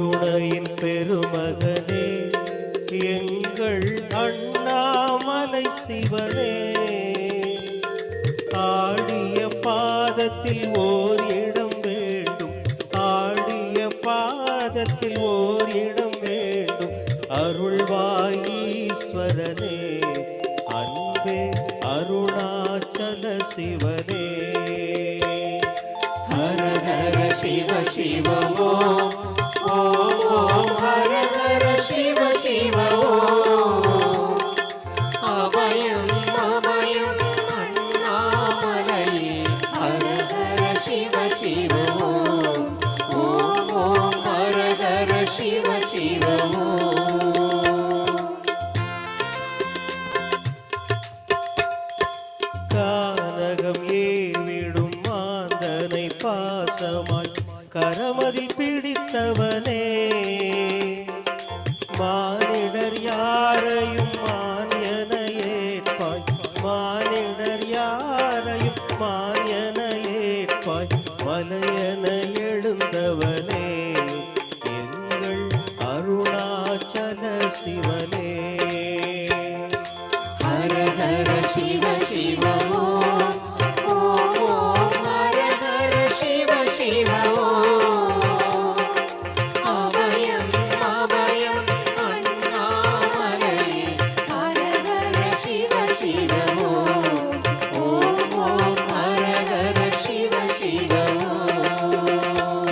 கருணையின் பெருமகனே எங்கள் அண்ணாமலை சிவனே, ஆடிய பாதத்தில் ஓர் இடம் வேண்டும், ஆடிய பாதத்தில் ஓர் இடம் வேண்டும், அருள்வாயீஸ்வரனே அன்பே அருணாச்சல சிவனே. ஹர ஹர சிவ சிவ ஓம் ஓம் ஹர ஹர சிவ சிவ ஓம். அபயம் அபயம் அண்ணாமலையே ஹர ஹர சிவ சிவ ஓம் ஓம் ஹர ஹர சிவ சிவ ஓம். கானகம் ஏவிடும் மாந்தனை பாசமாய் கரமதில் பிடித்தவனே, மானிடர் யாரையும் மானியன ஏற்பாய், மானிடர் யாரையும் மானியன ஏற்பாய், மலையன எழுந்தவனே எங்கள் அருணாச்சல சிவனே. ஹர ஹர சிவ சிவ ஓம் ஓம் ஹர ஹர சிவ சிவ ஓம். அபயம் அபயம் அண்ணாமலையே ஹர ஹர சிவ சிவ ஓம் ஓம் ஹர ஹர சிவ சிவ ஓம்.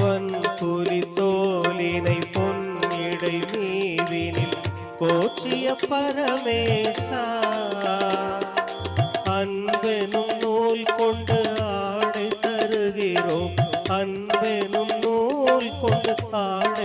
வன்புலி தோலினை பொன்னிடை மீதினில் போற்றிய பரமேசா, அன்பெனும் நூல் கொண்டு ஆடை தருகிறோம், அன்பெனும் நூல் கொண்டு ஆடை